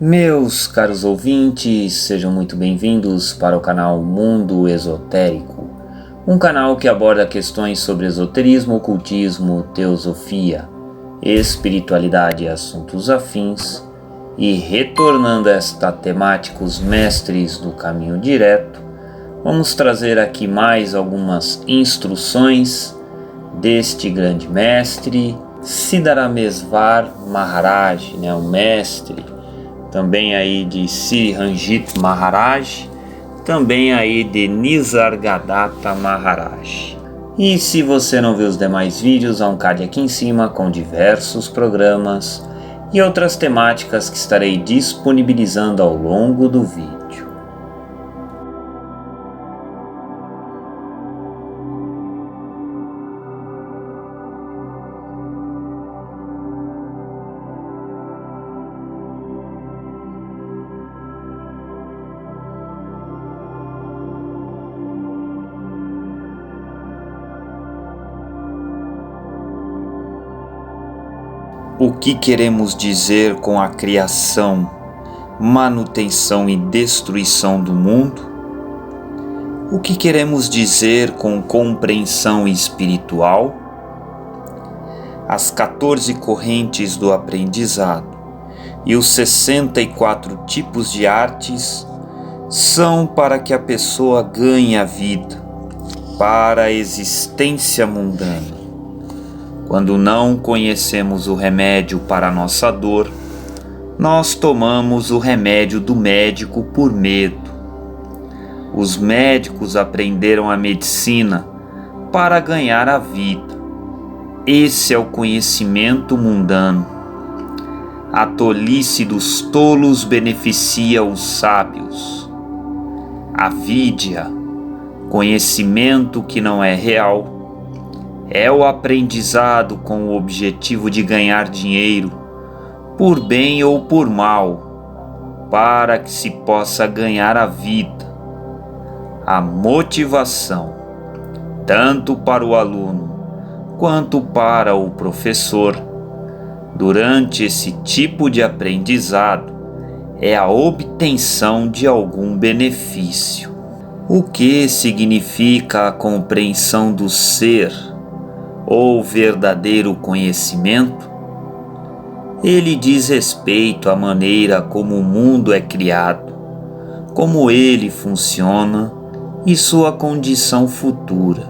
Meus caros ouvintes, sejam muito bem-vindos para o canal Mundo Esotérico, um canal que aborda questões sobre esoterismo, ocultismo, teosofia, espiritualidade e assuntos afins, e retornando a esta temática os mestres do caminho direto, vamos trazer aqui mais algumas instruções deste grande mestre, Siddharamesvar Maharaj, o mestre, também aí de Sri Ranjit Maharaj, também aí de Nisargadatta Maharaj. E se você não viu os demais vídeos, há um card aqui em cima com diversos programas e outras temáticas que estarei disponibilizando ao longo do vídeo. O que queremos dizer com a criação, manutenção e destruição do mundo? O que queremos dizer com compreensão espiritual? As 14 correntes do aprendizado e os 64 tipos de artes são para que a pessoa ganhe a vida, para a existência mundana. Quando não conhecemos o remédio para a nossa dor, nós tomamos o remédio do médico por medo. Os médicos aprenderam a medicina para ganhar a vida. Esse é o conhecimento mundano. A tolice dos tolos beneficia os sábios. Avidya, conhecimento que não é real, é o aprendizado com o objetivo de ganhar dinheiro, por bem ou por mal, para que se possa ganhar a vida. A motivação, tanto para o aluno quanto para o professor, durante esse tipo de aprendizado, é a obtenção de algum benefício. O que significa a compreensão do ser ou verdadeiro conhecimento? Ele diz respeito à maneira como o mundo é criado, como ele funciona e sua condição futura.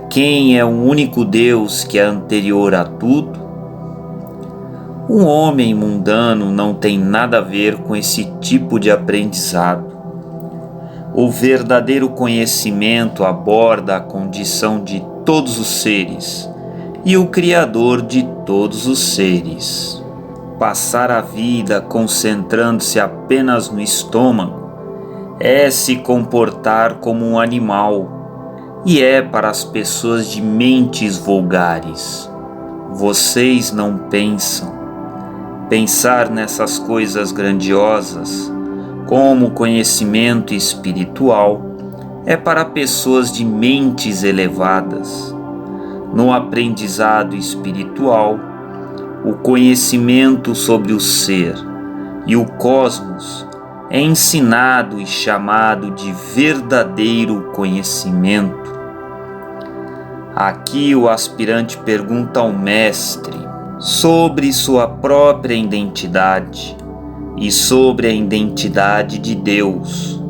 Quem é o único Deus que é anterior a tudo? Um homem mundano não tem nada a ver com esse tipo de aprendizado. O verdadeiro conhecimento aborda a condição de todos os seres e o Criador de todos os seres. Passar a vida concentrando-se apenas no estômago é se comportar como um animal e é para as pessoas de mentes vulgares. Vocês não pensam. Pensar nessas coisas grandiosas, como conhecimento espiritual, é para pessoas de mentes elevadas. No aprendizado espiritual, o conhecimento sobre o ser e o cosmos é ensinado e chamado de verdadeiro conhecimento. Aqui o aspirante pergunta ao mestre sobre sua própria identidade e sobre a identidade de Deus.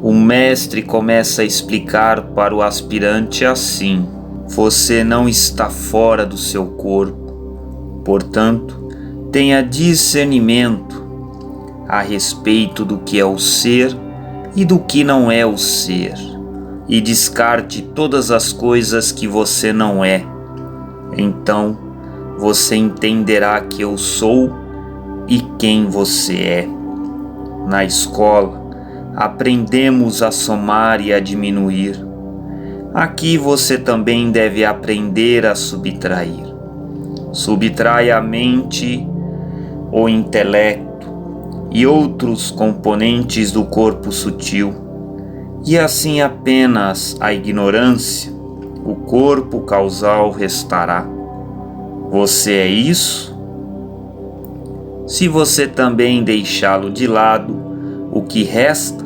O mestre começa a explicar para o aspirante assim: você não está fora do seu corpo, portanto, tenha discernimento a respeito do que é o ser e do que não é o ser, e descarte todas as coisas que você não é. Então, você entenderá que eu sou e quem você é. Na escola, aprendemos a somar e a diminuir. Aqui você também deve aprender a subtrair. Subtrai a mente, o intelecto e outros componentes do corpo sutil, e assim apenas a ignorância, o corpo causal restará. Você é isso? Se você também deixá-lo de lado, o que resta?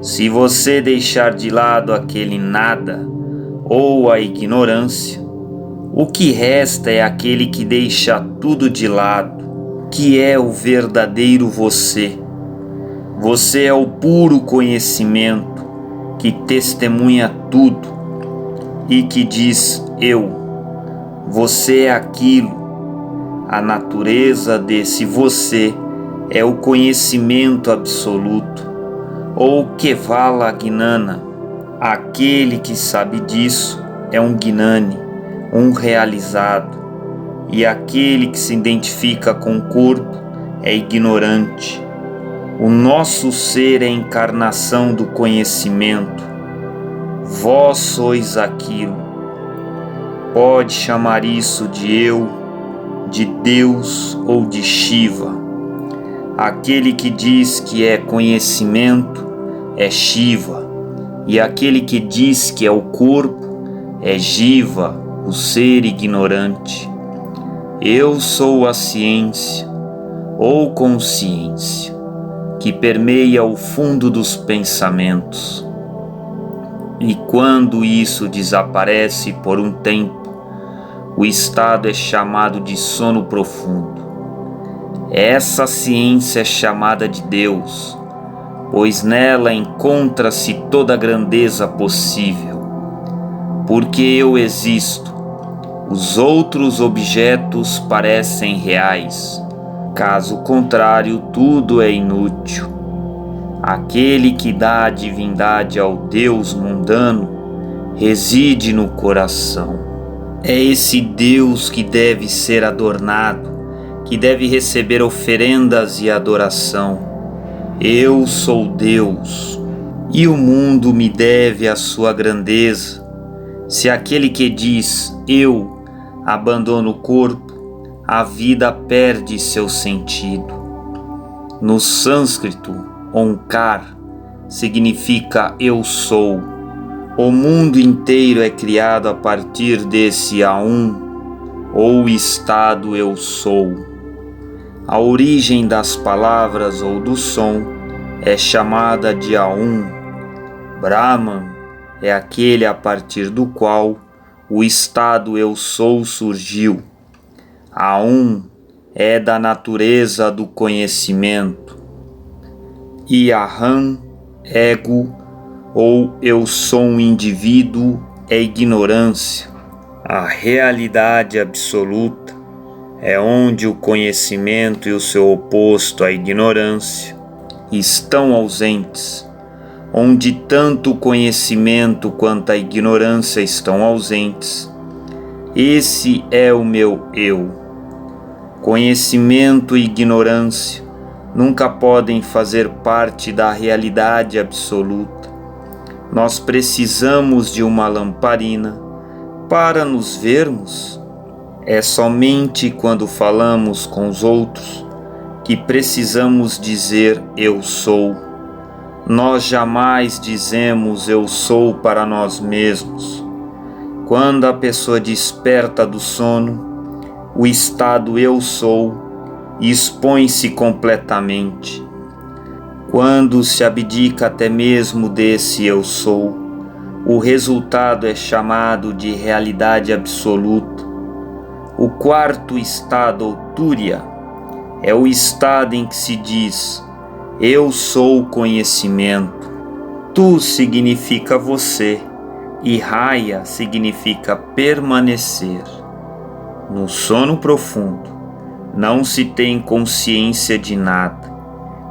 Se você deixar de lado aquele nada ou a ignorância, o que resta é aquele que deixa tudo de lado, que é o verdadeiro você. Você é o puro conhecimento que testemunha tudo e que diz eu. Você é aquilo. A natureza desse você é o conhecimento absoluto, ou Kevala Gnana. Aquele que sabe disso é um Gnani, um realizado, e aquele que se identifica com o corpo é ignorante. O nosso ser é a encarnação do conhecimento. Vós sois aquilo. Pode chamar isso de eu, de Deus ou de Shiva. Aquele que diz que é conhecimento é Shiva, e aquele que diz que é o corpo é Jiva, o ser ignorante. Eu sou a ciência, ou consciência, que permeia o fundo dos pensamentos. E quando isso desaparece por um tempo, o estado é chamado de sono profundo. Essa ciência é chamada de Deus, pois nela encontra-se toda a grandeza possível. Porque eu existo, os outros objetos parecem reais. Caso contrário, tudo é inútil. Aquele que dá a divindade ao Deus mundano reside no coração. É esse Deus que deve ser adornado, que deve receber oferendas e adoração. Eu sou Deus, e o mundo me deve a sua grandeza. Se aquele que diz eu abandona o corpo, a vida perde seu sentido. No sânscrito, Onkar significa eu sou. O mundo inteiro é criado a partir desse Aum, ou estado eu sou. A origem das palavras ou do som é chamada de Aum. Brahman é aquele a partir do qual o estado eu sou surgiu. Aum é da natureza do conhecimento. E Aham, ego, ou eu sou um indivíduo, é ignorância. A realidade absoluta é onde o conhecimento e o seu oposto, a ignorância, estão ausentes, onde tanto o conhecimento quanto a ignorância estão ausentes. Esse é o meu eu. Conhecimento e ignorância nunca podem fazer parte da realidade absoluta. Nós precisamos de uma lamparina para nos vermos. É somente quando falamos com os outros que precisamos dizer eu sou. Nós jamais dizemos eu sou para nós mesmos. Quando a pessoa desperta do sono, o estado eu sou expõe-se completamente. Quando se abdica até mesmo desse eu sou, o resultado é chamado de realidade absoluta. O quarto estado, ou Turiya, é o estado em que se diz eu sou conhecimento. Tu significa você e Raya significa permanecer. No sono profundo, não se tem consciência de nada,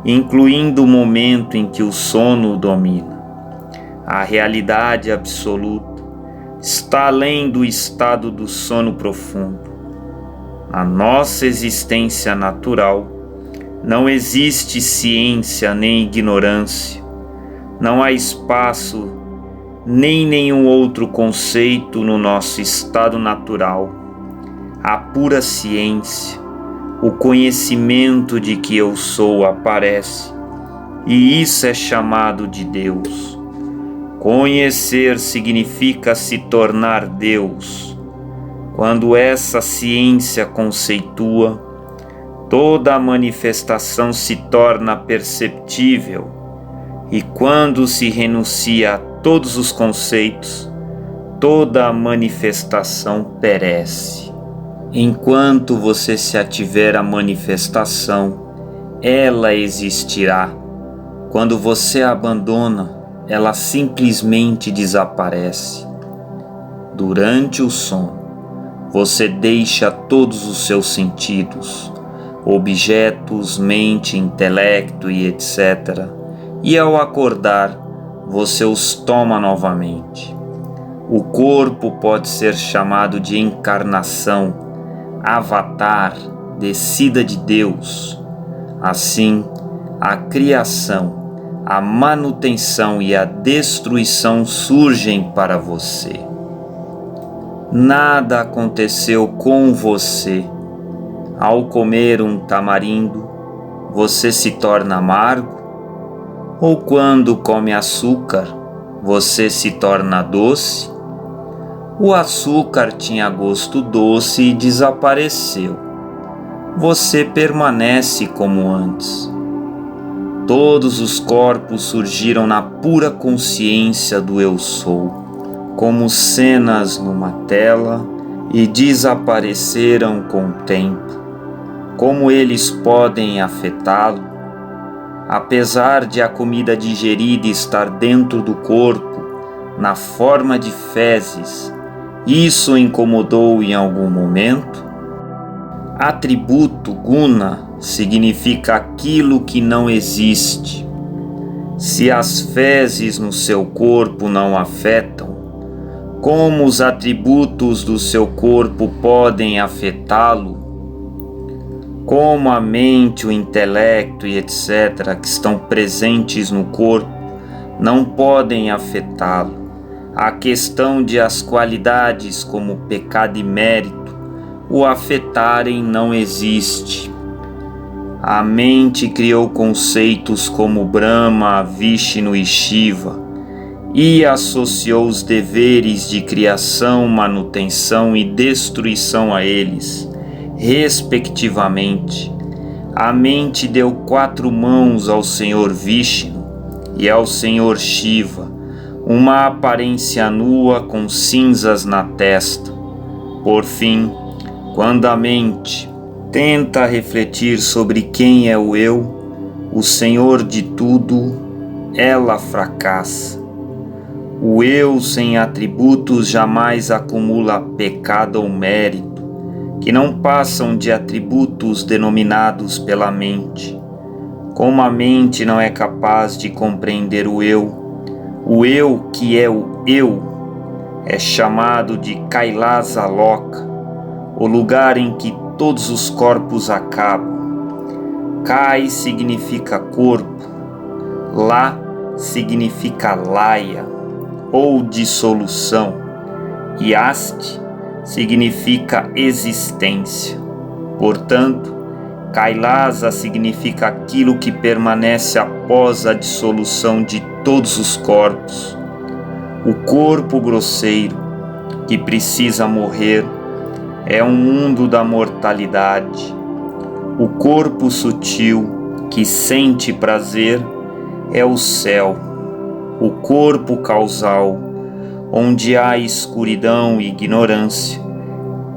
incluindo o momento em que o sono o domina. A realidade absoluta está além do estado do sono profundo. Na nossa existência natural, não existe ciência nem ignorância, não há espaço nem nenhum outro conceito no nosso estado natural. A pura ciência, o conhecimento de que eu sou aparece, e isso é chamado de Deus. Conhecer significa se tornar Deus. Quando essa ciência conceitua, toda a manifestação se torna perceptível, e quando se renuncia a todos os conceitos, toda a manifestação perece. Enquanto você se ativer à manifestação, ela existirá. Quando você a abandona, ela simplesmente desaparece. Durante o sono, você deixa todos os seus sentidos, objetos, mente, intelecto e etc. E ao acordar, você os toma novamente. O corpo pode ser chamado de encarnação, avatar, descida de Deus. Assim, a criação, a manutenção e a destruição surgem para você. Nada aconteceu com você. Ao comer um tamarindo, você se torna amargo? Ou quando come açúcar, você se torna doce? O açúcar tinha gosto doce e desapareceu. Você permanece como antes. Todos os corpos surgiram na pura consciência do Eu Sou, como cenas numa tela, e desapareceram com o tempo. Como eles podem afetá-lo? Apesar de a comida digerida estar dentro do corpo, na forma de fezes, isso o incomodou em algum momento? Atributo guna significa aquilo que não existe. Se as fezes no seu corpo não afetam, como os atributos do seu corpo podem afetá-lo? Como a mente, o intelecto e etc. que estão presentes no corpo não podem afetá-lo. A questão de as qualidades como pecado e mérito o afetarem não existe. A mente criou conceitos como Brahma, Vishnu e Shiva e associou os deveres de criação, manutenção e destruição a eles, respectivamente. A mente deu 4 mãos ao Senhor Vishnu e ao Senhor Shiva, uma aparência nua com cinzas na testa. Por fim, quando a mente tenta refletir sobre quem é o Eu, o Senhor de tudo, ela fracassa. O Eu sem atributos jamais acumula pecado ou mérito, que não passam de atributos denominados pela mente. Como a mente não é capaz de compreender o Eu que é o Eu, é chamado de Kailasa Loka, o lugar em que todos os corpos acabam. Kai significa corpo, La significa laia, ou dissolução, e Asti significa existência. Portanto, Kailasa significa aquilo que permanece após a dissolução de todos os corpos. O corpo grosseiro, que precisa morrer, é um mundo da mortalidade. O corpo sutil, que sente prazer, é o céu. O corpo causal, onde há escuridão e ignorância,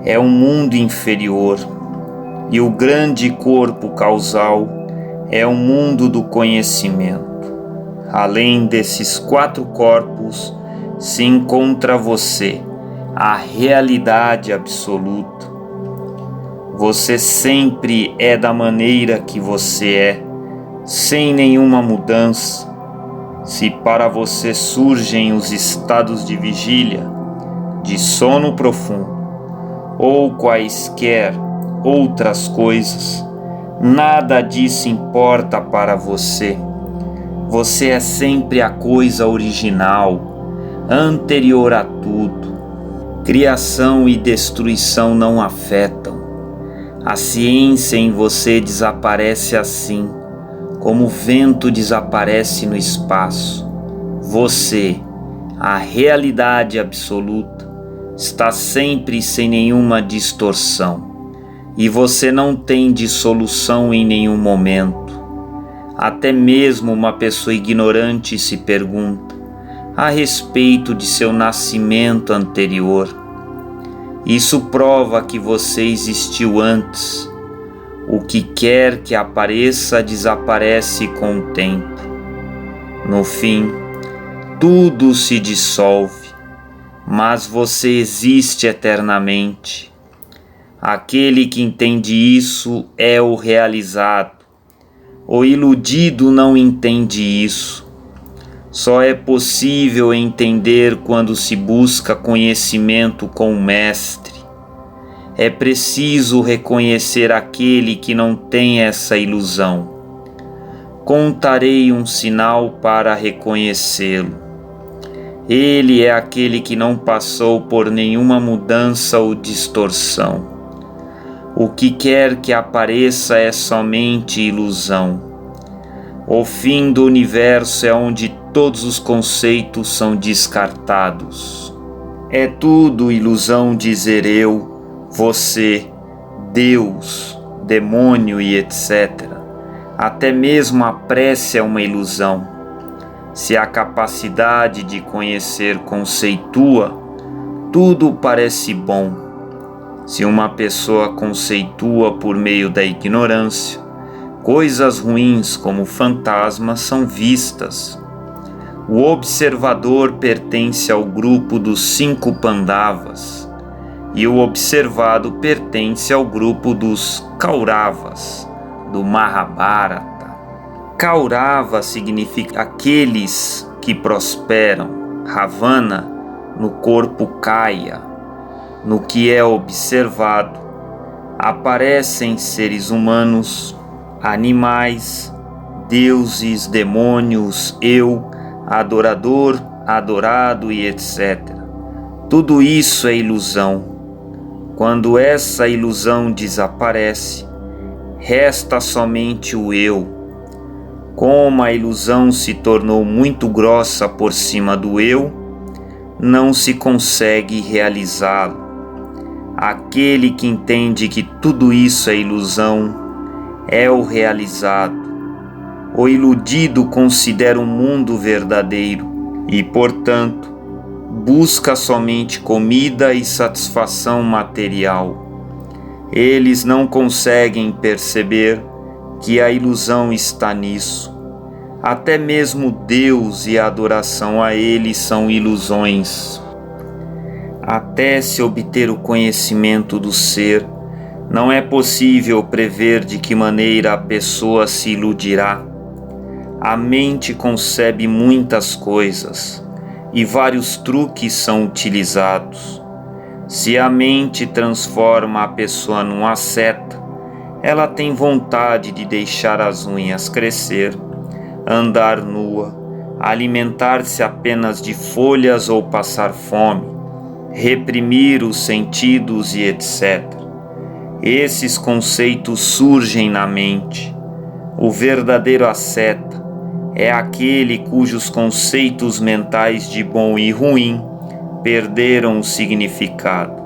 é um mundo inferior. E o grande corpo causal é o mundo do conhecimento. Além desses 4 corpos, se encontra você, a realidade absoluta. Você sempre é da maneira que você é, sem nenhuma mudança. Se para você surgem os estados de vigília, de sono profundo, ou quaisquer outras coisas, nada disso importa para você. Você é sempre a coisa original, anterior a tudo. Criação e destruição não afetam. A ciência em você desaparece assim, como o vento desaparece no espaço. Você, a realidade absoluta, está sempre sem nenhuma distorção. e você não tem dissolução em nenhum momento. Até mesmo uma pessoa ignorante se pergunta a respeito de seu nascimento anterior. Isso prova que você existiu antes. O que quer que apareça desaparece com o tempo. No fim, tudo se dissolve, mas você existe eternamente. Aquele que entende isso é o realizado. O iludido não entende isso. Só é possível entender quando se busca conhecimento com o Mestre. É preciso reconhecer aquele que não tem essa ilusão. Contarei um sinal para reconhecê-lo. Ele é aquele que não passou por nenhuma mudança ou distorção. O que quer que apareça é somente ilusão. O fim do universo é onde todos os conceitos são descartados. É tudo ilusão dizer eu, você, Deus, demônio e etc. Até mesmo a prece é uma ilusão. Se a capacidade de conhecer conceitua, tudo parece bom. Se uma pessoa conceitua por meio da ignorância, coisas ruins como fantasmas são vistas. O observador pertence ao grupo dos 5 Pandavas e o observado pertence ao grupo dos Kauravas, do Mahabharata. Kaurava significa aqueles que prosperam, Ravana, no corpo Kaya. No que é observado, aparecem seres humanos, animais, deuses, demônios, eu, adorador, adorado e etc. Tudo isso é ilusão. Quando essa ilusão desaparece, resta somente o eu. Como a ilusão se tornou muito grossa por cima do eu, não se consegue realizá-lo. Aquele que entende que tudo isso é ilusão é o realizado. O iludido considera o mundo verdadeiro e, portanto, busca somente comida e satisfação material. Eles não conseguem perceber que a ilusão está nisso. Até mesmo Deus e a adoração a Ele são ilusões. Até se obter o conhecimento do ser, não é possível prever de que maneira a pessoa se iludirá. A mente concebe muitas coisas e vários truques são utilizados. Se a mente transforma a pessoa num asceta, ela tem vontade de deixar as unhas crescer, andar nua, alimentar-se apenas de folhas ou passar fome, reprimir os sentidos e etc. Esses conceitos surgem na mente. O verdadeiro asceta é aquele cujos conceitos mentais de bom e ruim perderam o significado.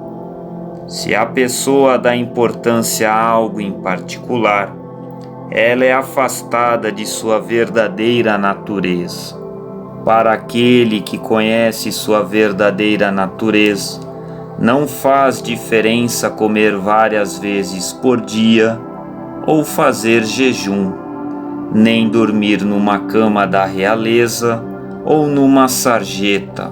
Se a pessoa dá importância a algo em particular, ela é afastada de sua verdadeira natureza. Para aquele que conhece sua verdadeira natureza, não faz diferença comer várias vezes por dia ou fazer jejum, nem dormir numa cama da realeza ou numa sarjeta.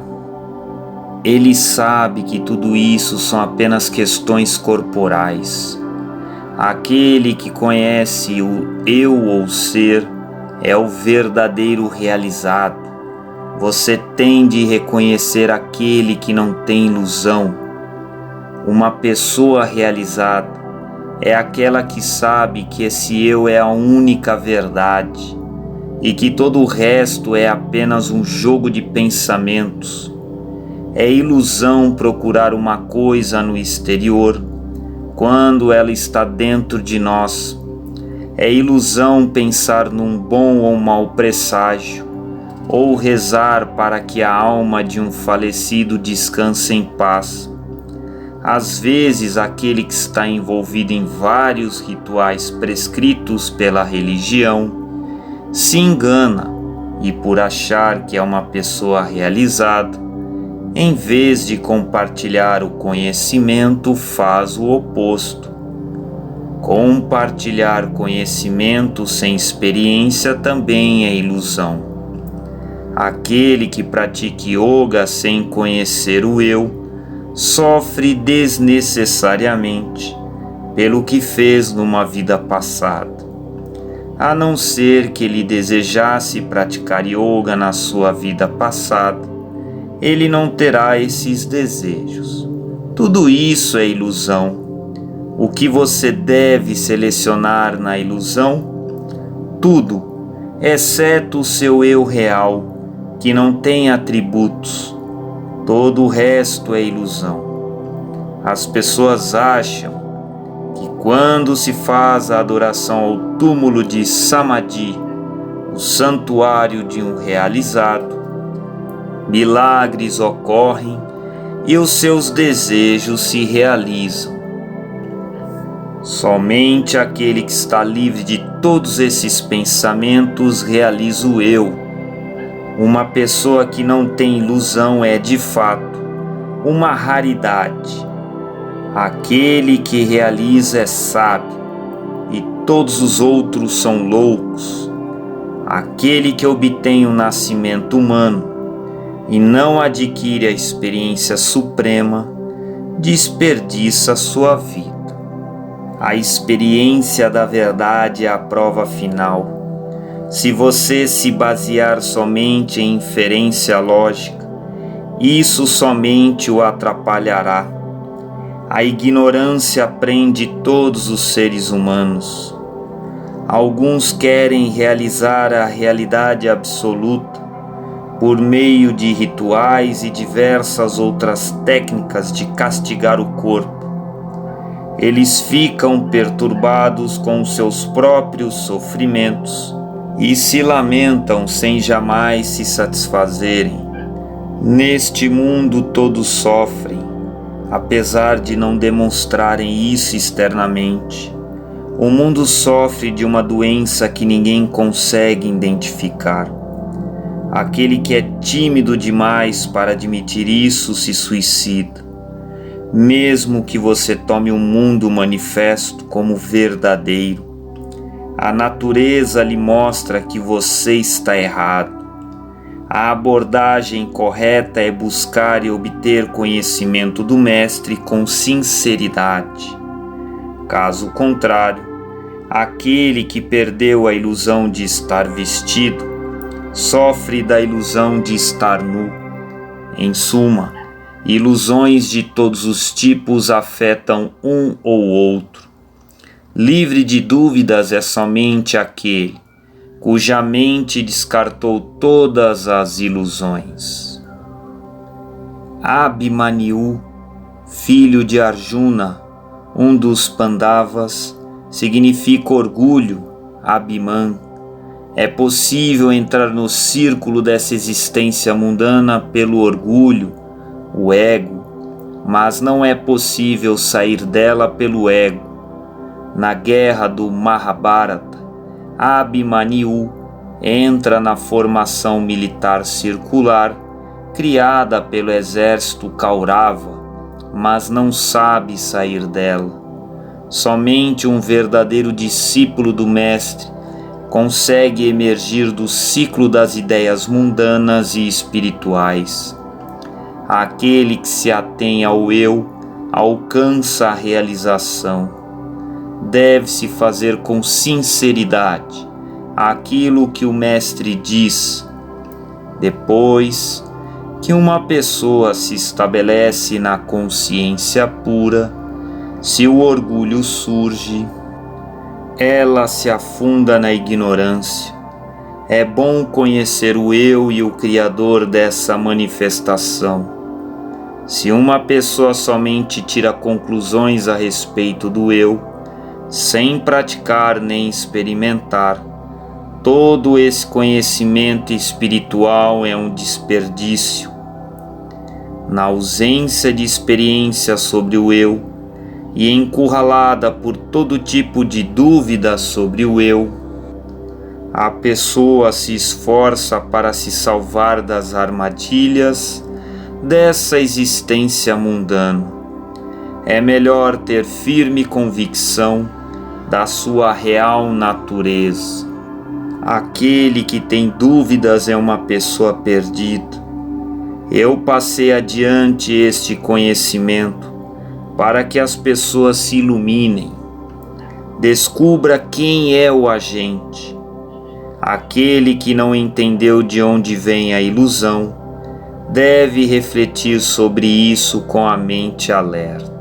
Ele sabe que tudo isso são apenas questões corporais. Aquele que conhece o eu ou ser é o verdadeiro realizado. Você tem de reconhecer aquele que não tem ilusão. Uma pessoa realizada é aquela que sabe que esse eu é a única verdade e que todo o resto é apenas um jogo de pensamentos. É ilusão procurar uma coisa no exterior quando ela está dentro de nós. É ilusão pensar num bom ou mau presságio, ou rezar para que a alma de um falecido descanse em paz. Às vezes, aquele que está envolvido em vários rituais prescritos pela religião se engana e, por achar que é uma pessoa realizada, em vez de compartilhar o conhecimento, faz o oposto. Compartilhar conhecimento sem experiência também é ilusão. Aquele que pratica yoga sem conhecer o eu sofre desnecessariamente pelo que fez numa vida passada. A não ser que ele desejasse praticar yoga na sua vida passada, ele não terá esses desejos. Tudo isso é ilusão. O que você deve selecionar na ilusão? Tudo, exceto o seu eu real, que não tem atributos. Todo o resto é ilusão. As pessoas acham que quando se faz a adoração ao túmulo de Samadhi, o santuário de um realizado, milagres ocorrem e os seus desejos se realizam. Somente aquele que está livre de todos esses pensamentos realiza o eu. Uma pessoa que não tem ilusão é, de fato, uma raridade. Aquele que realiza é sábio, e todos os outros são loucos. Aquele que obtém o nascimento humano e não adquire a experiência suprema, desperdiça sua vida. A experiência da verdade é a prova final. Se você se basear somente em inferência lógica, isso somente o atrapalhará. A ignorância prende todos os seres humanos. Alguns querem realizar a realidade absoluta por meio de rituais e diversas outras técnicas de castigar o corpo. Eles ficam perturbados com seus próprios sofrimentos e se lamentam sem jamais se satisfazerem. Neste mundo todos sofrem, apesar de não demonstrarem isso externamente. O mundo sofre de uma doença que ninguém consegue identificar. Aquele que é tímido demais para admitir isso se suicida. Mesmo que você tome o mundo manifesto como verdadeiro, a natureza lhe mostra que você está errado. A abordagem correta é buscar e obter conhecimento do Mestre com sinceridade. Caso contrário, aquele que perdeu a ilusão de estar vestido sofre da ilusão de estar nu. Em suma, ilusões de todos os tipos afetam um ou outro. Livre de dúvidas é somente aquele cuja mente descartou todas as ilusões. Abhimanyu, filho de Arjuna, um dos Pandavas, significa orgulho, Abhiman. É possível entrar no círculo dessa existência mundana pelo orgulho, o ego, mas não é possível sair dela pelo ego. Na guerra do Mahabharata, Abhimanyu entra na formação militar circular criada pelo exército Kaurava, mas não sabe sair dela. Somente um verdadeiro discípulo do Mestre consegue emergir do ciclo das ideias mundanas e espirituais. Aquele que se atém ao eu alcança a realização. Deve-se fazer com sinceridade aquilo que o Mestre diz. Depois que uma pessoa se estabelece na consciência pura, se o orgulho surge, ela se afunda na ignorância. É bom conhecer o eu e o Criador dessa manifestação. Se uma pessoa somente tira conclusões a respeito do eu, sem praticar nem experimentar, todo esse conhecimento espiritual é um desperdício. na ausência de experiência sobre o eu e encurralada por todo tipo de dúvida sobre o eu, a pessoa se esforça para se salvar das armadilhas dessa existência mundana. É melhor ter firme convicção da sua real natureza. Aquele que tem dúvidas é uma pessoa perdida. Eu passei adiante este conhecimento para que as pessoas se iluminem. Descubra quem é o agente. Aquele que não entendeu de onde vem a ilusão deve refletir sobre isso com a mente alerta.